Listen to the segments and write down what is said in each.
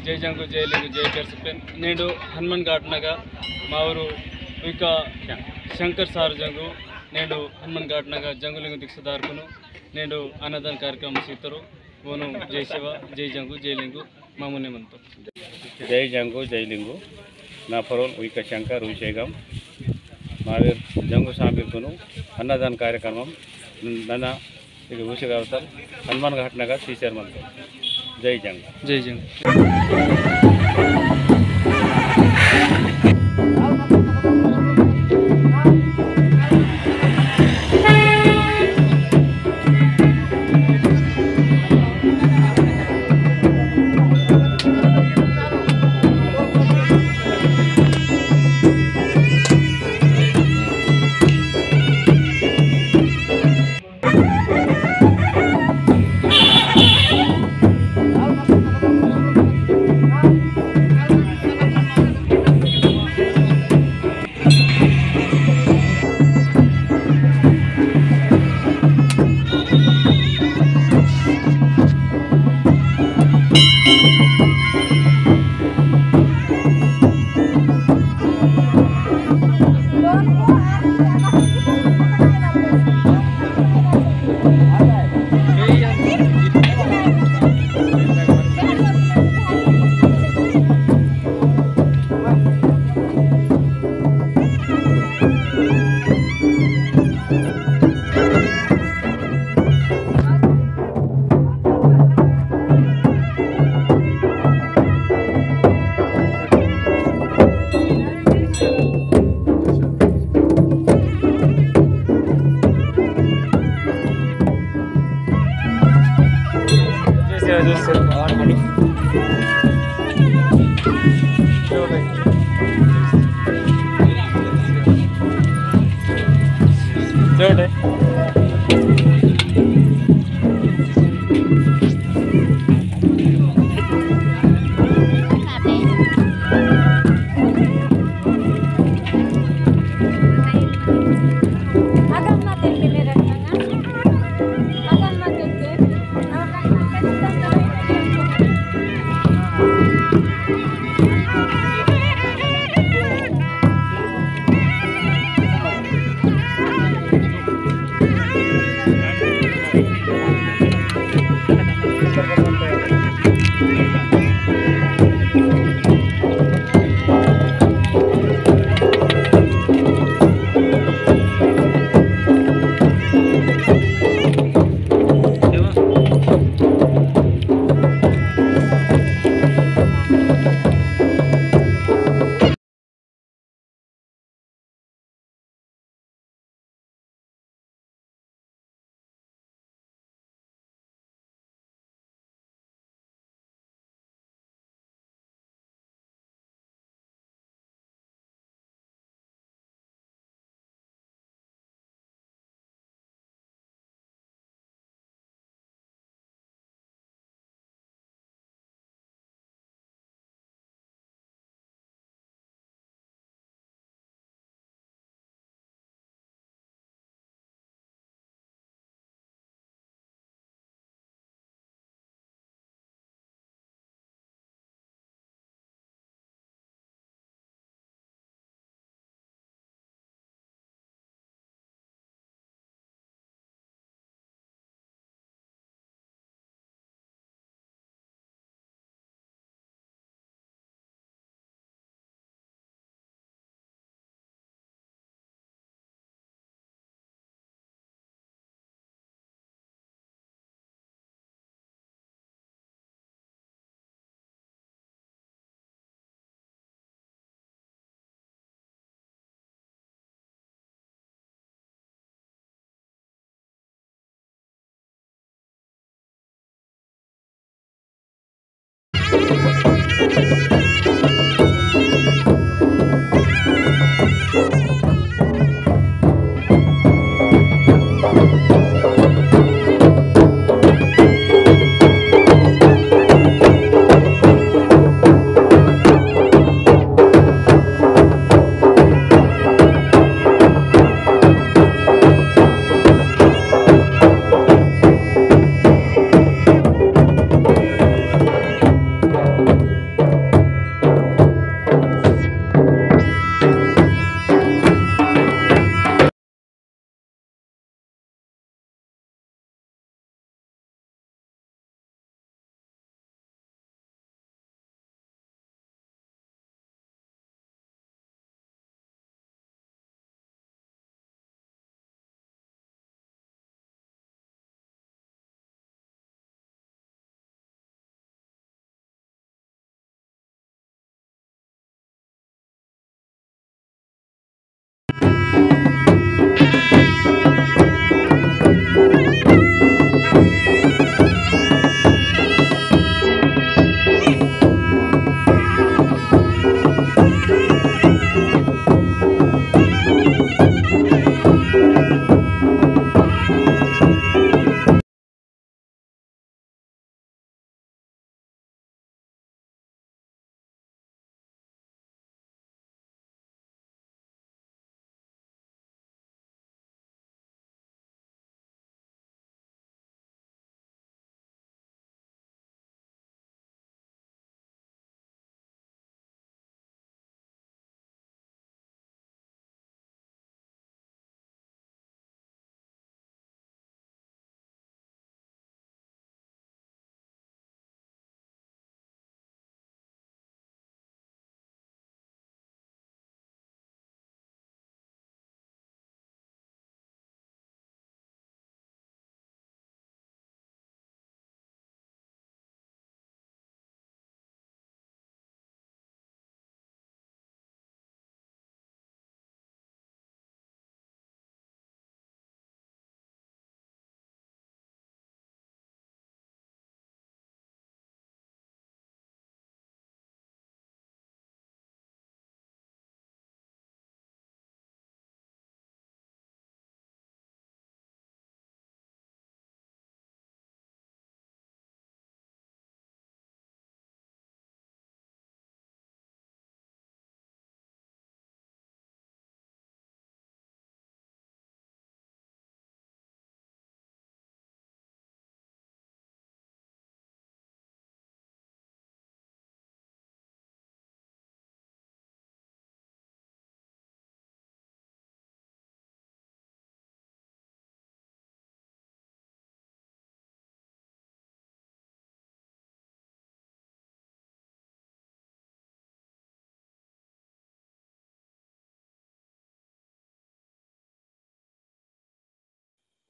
జై జంగు జై లింగు జై పెర్సుపెన్ నేడు హనుమాన్ ఘాట్నగా మా ఊరు ఇక శంకర్ సార్ జంగు నేడు హనుమాన్ ఘాట్నగా జంగులింగు దీక్షదారుకును నేడు అన్నదాన కార్యక్రమం సీతరు ఓను జై శివ జై జంగు జై లింగు మామూలు మంతో జై జంగు జై లింగు నా ఫరోన్ ఉయిక శంకర్ ఉయిషేగం మావీర్ జంగు సాంబీర్కును అన్నదాన కార్యక్రమం నన్న ఇక ఊసిగవుతారు హనుమాన్ ఘాట్నగా శ్రీశర్ మంతో జై జంగు జై జంగు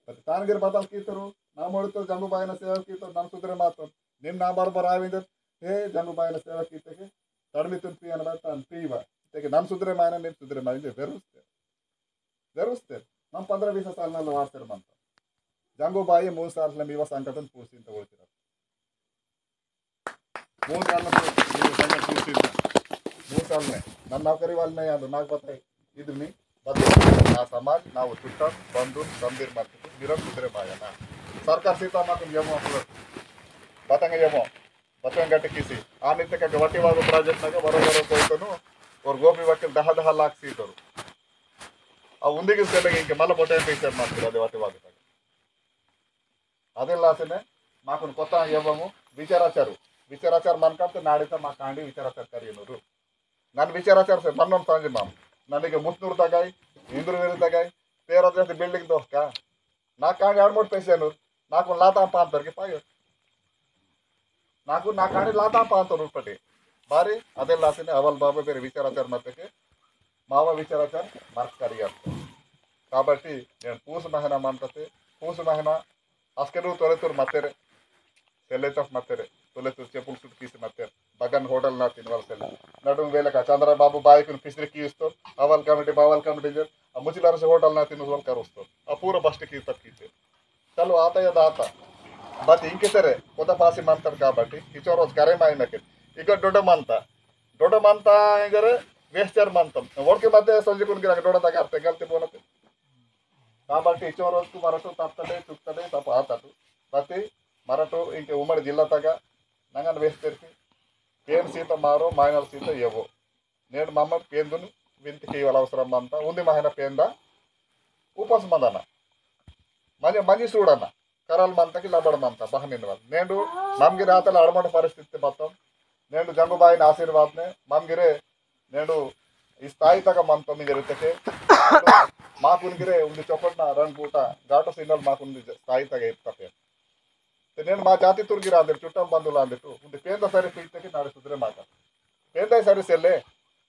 ಮತ್ತೆ ತಾನಗಿರಿ ಬದಲ್ ಕೀತರು ನಾ ಮಾಡಿತು ಜಂಗುಬಾಯಿನ ಸೇವೆ ಕೀತರು ನಮ್ಮ ಸುದ್ರೆ ಮಾತು ನಿಮ್ ನಾ ಬರಬರ ಆವಿಂದ ಹೇ ಜಂಗುಬಾಯಿನ ಸೇವೆ ಕೀತೆಗೆ ತಡ್ಮಿತು ಪಿ ಅನ್ನ ತಾನು ಪೀವ ಇದಕ್ಕೆ ನಮ್ಮ ಸುದ್ರೆ ಮಾಯನ ನಿಮ್ ಸುದ್ರೆ ಮಾಯಿಂದ ಬೆರುಸ್ತೇವೆ ನಮ್ಮ 15-20 ಸಾಲಿನಲ್ಲಿ ವಾಡ್ತಾರೆ ಮಂತ ಜಂಗುಬಾಯಿ 3 ಸಾಲ ಮೀವ ಸಂಕಟನ್ ಪೂರ್ಸಿ ಅಂತ ಹೋಗ್ತಿರ 3 ಸಾಲ ಸಂಕಟ ಪೂರ್ಸಿಂದ 3 ಸಾಲನೆ ನನ್ನ ನೌಕರಿ ವಾಲ್ನೇ ಅದು ನಾಲ್ಕು ಬತ್ತಾಯಿ ಇದ್ನಿ ना समाज ना चुट्ट बंधु गंभीर मत निरम सुधरे मायना सरकार सीता मात्र यमो बतंग यमो बतंग गट्टी किसी आ नित्य का वटी वाग प्राजेक्ट नागे बरोबर कोइतनु और गोपी वकील 10 लाख सीटರು ಆ ಉಂದಿಗೆ ಸೆಲೆಗೆ ಇಂಕೆ ಮಲ್ಲ ಬೊಟೆ ಪೇಸರ್ ಮಾಡ್ತಾರೆ ಅದೇ ವಟಿ ವಾಗ ಅದೆಲ್ಲ ಆಸೆನೆ ಮಾಕನ್ ಕೊತ್ತ ಯಮೋ ವಿಚಾರಾಚಾರ ಮನ್ಕಂತ ನಾಡಿತ ಮಾ ಕಾಂಡಿ ವಿಚಾರಾಚಾರ ಕರಿಯನರು ನನ್ನ ವಿಚಾರಾಚಾರ ಸೆ ಮನ್ನೊಂದು ಸಂಜೆ ಮಾಮ್ ನನಗೆ ಮುತ್ನೂರು ತಗಾಯಿ ಇಂದ್ರವೀರು ತಗಾಯಿ ತೇರ ಜಾಸ್ತಿ ಬಿಲ್ಡಿಂಗ್ ದೋಸ್ಕ ನಾ ಕಾಂಡಿ 2-3 ಪೈಸೆನೂರು ನಾಲ್ಕು ಲಾತಾಂಪ ಅಂತರ್ಗೆ ಪಾಯ ನಾಲ್ಕು ನಾ ಕಾಂಡಿ ಲಾತಾಂಪ ಅಂತ ರೂಪಟಿ ಬಾರಿ ಅದೆಲ್ಲ ಆಸೆನೆ ಅವಲ್ ಬಾಬಾ ಬೇರೆ ವಿಚಾರಾಚಾರ ಮತ್ತಕ್ಕೆ మావ విచారాచార మార్కరి ಅಂತ కాబట్టి నేను పూసు మహన మంతతే పూసు మహన అస్కెను తొలెతురు మత్తెರೆ సెల్లెతఫ్ మత్తెరే తొలెతురు చెప్పులు సుట్ కీసి మత్తెర్ బగన్ హోటల్ నా తినవల సెల్ల నడుం వేలక Chandrababu బాయకుని పిసిరి కీస్తో Aval committee bowel committee జర్ ఆ ముచిలారస హోటల్ నా తినవల కరుస్తో ఆ పూర బస్ట్ కీ తక్ కీతే చలో ఆతయ దాత బట్ ఇంకెతరే కొత్త పాసి మంతర్ కాబట్టి కిచో రోజు కరే మాయినకే ఇక డొడమంత ఇంగరే వేస్టర్ మంతం ఓడికి మధ్య సంజుకునికి డోడ తగ్గ అర్థం కలిసి పోనది కాబట్టి ఇచ్చో రోజుకు మరటు తప్పదే చుక్కదే తప్ప ఆతటు ప్రతి మరటు ఇంక ఉమ్మడి జిల్లా తగ్గ నంగన వేస్తేరికి పేరు సీత మారో మాయనల సీత ఏవో నేను మా అమ్మ పేందుని వింతికి ఇవ్వాలి అవసరం అంతా ఉంది మహిళ పేంద ఉపాసం మందన్న మంచి చూడన్న కరాల మంతకి లబడమంత బహనిన్ వాళ్ళు నేను మమ్గిరి ఆతల అడమట పరిస్థితి మొత్తం నేను జంగుబాయిని ఆశీర్వాదనే మమ్గిరే నేను ఈ స్థాయి తగ్గ మంతం జరుగుతే మాకునిగిరే ఉంది చొప్పటిన 2 పూట ఘాట సిగ్నల్ మాకుంది స్థాయి తగ్గ ఎత్తే నేను మా జాతి ತುರ್ಗಿರ ಅಂದ್ರೆ ಚುಟ್ಟಂ ಬಂದುಲ ಅಂದಿಟ್ಟು ಒಂದು ಪೇಂದ ಸರಿ ಪೀತಕ್ಕೆ ನಾಳೆ ಸುದ್ರೆ ಮಾತ ಪೇಂದ ಸರಿ ಸೆಲ್ಲೆ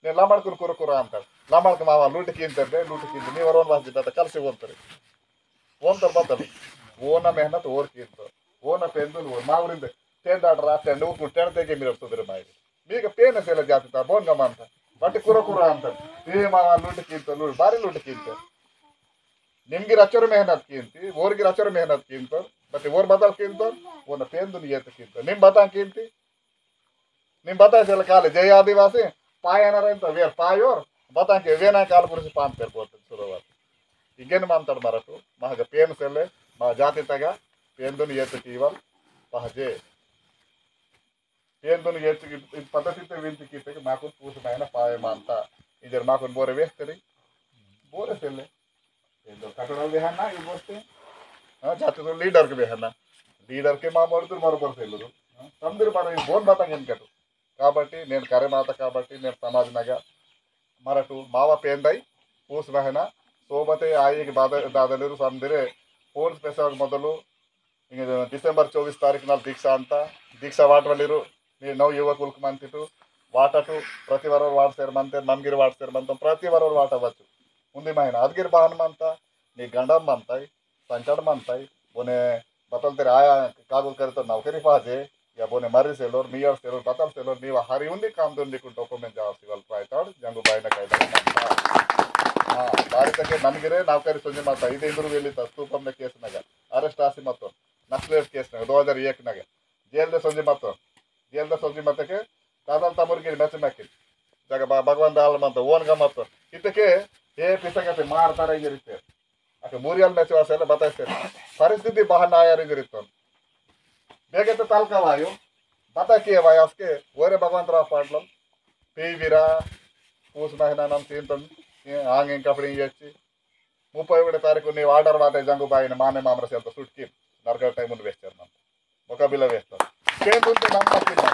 నేను లమ్మడుకుని కురకుర అంటాడు లమ్మడికి మావ లూటికి ఇంతే లూటికి ನೀವು ರೋನ್ ವಾಸಿದ್ದ ಕಲಸಿ ಹೋಗ್ತಾರೆ ಓಂತ ಬತ್ತಲು ಓನ ಮೆಹನತ್ ಓರ್ಕಿ ಇಂತ ಓನ ಪೇಂದು ಮಾವರಿಂದ ತೇಂದಾಡ್ರ ಟೆಂಡ್ ಊಕು ಟೆಂಡ್ ತೆಗೆ మీరు ಸುದ್ರೆ ಮಾಯಿ మీకు పేన సెల జాతి తా బోన్ గమంత బట్టి కురకుర అంటాడు ఏ మావ లూటికి ఇంత లూటి బారి లూటికి ఇంత ನಿಮ್ಗೆ ರಚರ ಮೆಹನತ್ ಕಿಂತಿ ಓರ್ಗೆ ರಚರ ಮೆಹನತ್ ಕಿಂತ ಮತ್ತೆ ಓರ್ ಬದಲ್ ಕಿಂತ ಓನ ಪೇಂದು ನಿಯತ ಕಿಂತ ನಿಮ್ ಬತಾ ಕಿಂತಿ ನಿಮ್ ಬತಾ ಸೆಲ ಕಾಲ ಜಯ ಆದಿವಾಸಿ ಪಾಯನರ ಅಂತ ವೇರ್ ಪಾಯೋರ್ ಬತಾಂಕೆ ವೇನಾ ಕಾಲ ಕುರಿಸಿ ಪಾನ್ ಪೇರ್ಕೋತ ಸುರವಾತ ಈಗೇನು ಮಾತಾಡ ಮರಟು ಮಹಗ ಪೇನ್ ಸೆಲೆ ಮಾ ಜಾತಿ ತಗ ಪೇಂದು ನಿಯತ ಕೀವಲ್ ಪಹಜೆ ಪೇಂದು ನಿಯತ ಪದ್ಧತಿ ವಿಂತಿ ಕಿಂತಕ್ಕೆ ಮಾಕು ಪೂಸ ಮೈನ ಪಾಯ ಮಾಂತ ಇದರ ಮಾಕು ಬೋರೆ ವೇಸ್ತರಿ ಬೋರೆ ಸೆಲೆ कटोरा बेहना ये बोलते जाते तो लीडर के మా మరుతులు మరపరసెల్లురు అందరూ మనం బోన్ బాతం ఎన్కటు కాబట్టి నేను కరెమాత కాబట్టి నేను సమాజనగా మరటు మావ పేందై పూస్ మహన సోబతే ఆయికి దాదలేరు సందిరే ಫೋನ್ ಸ್ಪೆಷಲ್ ಮೊದಲು ಡಿಸೆಂಬರ್ 24 ತಾರೀಕು ನಾಲ್ ದೀಕ್ಷಾ ವಾಟವಲ್ಲಿರು ನೀವು ನವ ಯುವಕುಲ್ಕ್ ಮಂತಿಟ್ಟು ವಾಟಟು ಪ್ರತಿ ವಾರ ವಾಡ್ಸೇರ್ ಮಂತೆ ನಮ್ಗಿರಿ ವಾಡ್ಸೇರ್ ಮಂತ ಪ್ರತಿ ವಾರ ವಾಟవచ్చు ఉంది మా ఆయన అదిగిరి బాహనం అంతా నీ గండం అంతాయి సంచడం అంతాయి బోనే బతల్ తెర ఆయా కాగులు కరితో నౌకరీ పాజే या बोने मर्री सेलोर मियर सेलोर बतल सेलोर नीवा हरी उंदी काम दुंदी कुन डॉक्यूमेंट जावसी वल प्रायताड जंगुबाईನ ಕೈದಾಗ ಭಾರತಕ್ಕೆ ನಮಗಿರೆ ನೌಕರಿ ಸಂಜೆ ಮಾತಾ 5 ವೇಲಿತ ಸ್ತೂಪಂನ ಕೇಸ್ನಾಗ ಅರೆಸ್ಟ್ ಆಸಿ ಮತ್ತು ನಕ್ಸಲೇಟ್ ಕೇಸ್ನಾಗ 2001 ನಾಗ ಜೈಲ್ದ ಸಂಜೆ ಮಾತಕ್ಕೆ ತಾದಲ್ ತಮರ್ಗಿರಿ ಮೆಚ್ಚ ಮೆಕ್ಕಿಲ್ ಜಾಗ ಭಗವಂತ ಆಲ್ ಮಂತ ಓನ್ಗ ಮತ್ತು ಇದಕ್ಕೆ ఏ పిసగతే మారతారా జరిగితే అక్కడ మూరియాల మెచ్చి వాసాల బతాయిస్తారు పరిస్థితి బహన ఆయారి జరుగుతుంది ಬೇಗತ್ತೆ ತಾಲ್ಕವಾಯು ಬತಾಕಿಯ ವಾಯಸ್ಕೆ ಓರೆ ಭಗವಂತರಾವ್ ಪಾಟ್ಲಂ పీవిరా పూస్ మహిళ నమ్ తీంతం ఆంగిం కపడి ఇచ్చి 31 తారీఖు నీ ఆర్డర్ వాటే జంగుబాయిని మానే మామరసి అంత సుట్కి నరక టైములు వేస్తారు నమ్మ మొకబిల వేస్తారు చేతుంటే నమ్మకిಲ್ಲ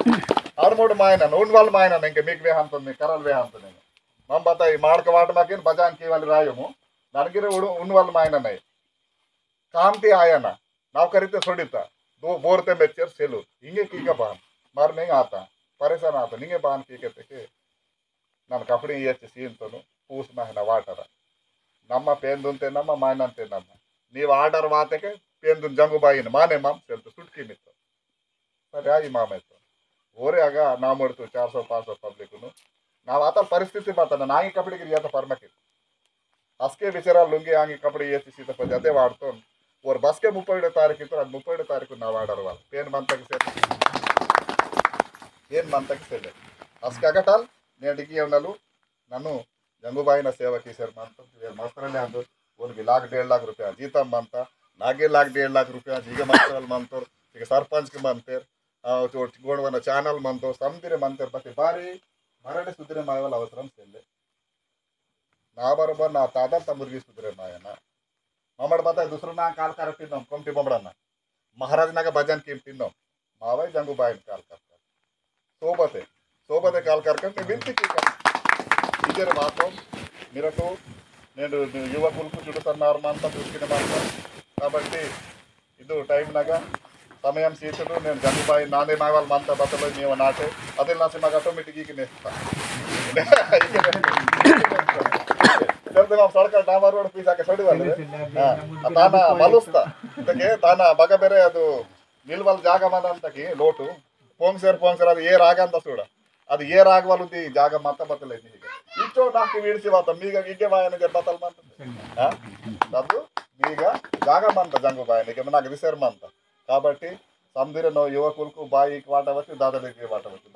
6 మాయన నోన్ వాళ్ళ మాయన ఇంక మీకు వేహంతుంది కరల్ వేహంతుంది मम बताई मार्क वाट माकिन बजान की वाली रायमु ನನಗಿರೆ उन वाल मायना नहीं काम ती आया ना नौकरीते सोडिता 2 बोरते बेचर सेलू हिंगे की का बान मार नहीं आता परेशान आता निंगे बान की कहते के ನಾನು ಕಪಡಿ ಎಚ್ಚ ಸೀಂತನು ಪೂಸ್ ಮಹನ ವಾಟರ ನಮ್ಮ ಪೇಂದುಂತೆ ನಮ್ಮ ಮಾಯನಂತೆ ನಮ್ಮ ನೀವು ಆರ್ಡರ್ ಮಾತಕ್ಕೆ ಪೇಂದು ಜಂಗು ಬಾಯಿನ ಮಾನೆ ಮಾಮ್ ಸೇರ್ತು ಸುಟ್ಕಿ ನಿತ್ತು ಸರಿ ಆಗಿ ಮಾಮ ಇತ್ತು ಓರೆ ಆಗ ನಾ ಮಾಡ್ತು 400-500 ಪಬ್ಲಿಕ್ನು ನಾವು ಆತ ಪರಿಸ್ಥಿತಿ ಮಾತಾನ ನಾಯಿ ಕಬಡಿಗೆ ಯಾತ ಫಾರ್ಮಕ್ಕೆ ಅಸ್ಕೆ ಬಿಚಾರ ಲುಂಗಿ ಆಂಗಿ ಕಬಡಿ ಏತಿ ಸೀತ ಪದ ಅದೇ ವಾಡ್ತು ಓರ್ ಬಸ್ಗೆ 37 ತಾರೀಕು ಇತ್ತು ಅದು 37 ತಾರೀಕು ನಾವು ಆರ್ಡರ್ ವಾಲ ಪೇನ್ ಮಂತಕ್ಕೆ ಸೇರಿ ಏನ್ ಮಂತಕ್ಕೆ ಸೇರಿ ಅಸ್ಕೆ ಆಗಟಲ್ ನೇಡಿಗೆ ಅವನಲು ನಾನು ಜಂಗುಬಾಯಿನ ಸೇವಕಿ ಸೇರ್ ಮಂತ ಮಸ್ತರಲ್ಲೇ ಅಂದು उनकी ₹1.5 लाख जीत मनता नागे ₹1.5 लाख जीग मंत्र मंतर ಈಗ ಸರ್ಪಂಚ್ಗೆ ಮಂತೇರ್ ಗೋಣವನ ಚಾನಲ್ ಮಂತೋ ಸಮದಿರೆ ಮಂತೇರ್ ಬತ್ತೆ ಬಾರಿ ಮರಡೆ ಸುದ್ದಿರೆ ಮಾಯವಲ್ಲ ಅವಸರಂ ಸೆಲ್ಲೆ ನಾ ಬರೋಬರ್ ನಾ ತಾತ ತಮುರ್ಗಿ ಸುದ್ದಿರೆ ಮಾಯನ ಮಮ್ಮಡ ಬತ್ತ ದುಸರನ ಕಾಲ್ ಕರತಿದ್ದ ಕೊಂಟಿ ಬಮ್ಮಡನ್ನ ಮಹಾರಾಜನಾಗ ಭಜನ್ ಕಿಂತಿನ್ನೋ ಮಾವೈ ಜಂಗು ಬಾಯಿನ ಕಾಲ್ ಕರ್ಕ ಸೋಬತೆ ಕಾಲ್ ಕರ್ಕ ವಿಂತಿ ఇదే మాత్రం మీరకు నేను యువకులకు చుడుతున్నారు అంతా దృష్టిని మాత్రం కాబట్టి ಇದು ಟೈಮ್ನಾಗ ಸಮಯ ಸೀತಡು నేను జంగుబాయి నాదే మావాళ్ళ మంత బట్టలో మేము నాటే అదే నా సినిమాకి ఆటోమేటిక్ ಈಗ ನೆಸ್ತಾ ಜಲ್ದಿ ನಾವು ಸಡಕ ಡಾಮರ್ ರೋಡ್ ಪೀಸ್ ಹಾಕಿ ಸಡಿವಲ್ಲ ತಾನ ಮಲುಸ್ತಾ ಇದಕ್ಕೆ ತಾನ ಬಗ ಬೇರೆ ಅದು ನಿಲ್ವಲ್ ಜಾಗ ಮನ ಅಂತಕಿ ಲೋಟು ಪೋಂಗ್ಸೇರ್ ಅದು ಏರ್ ಆಗಂತ ಸೂಡ ಅದು ಏರ್ ಆಗವಲ್ಲುದ್ದಿ ಜಾಗ ಮತ್ತ ಬತ್ತಲ್ಲ ಈಗ ఇచ్చో నాకు విడిసి వాతం మీగ ఇగే బాయన బతల్ మంత ಅದು మీగ జాగ మంత జంగు బాయన నాకు రిసర్వ్ మంత కాబట్టి సందిరనో యువకులకు బాయికి వాటవచ్చు దాదాపు వాటవచ్చు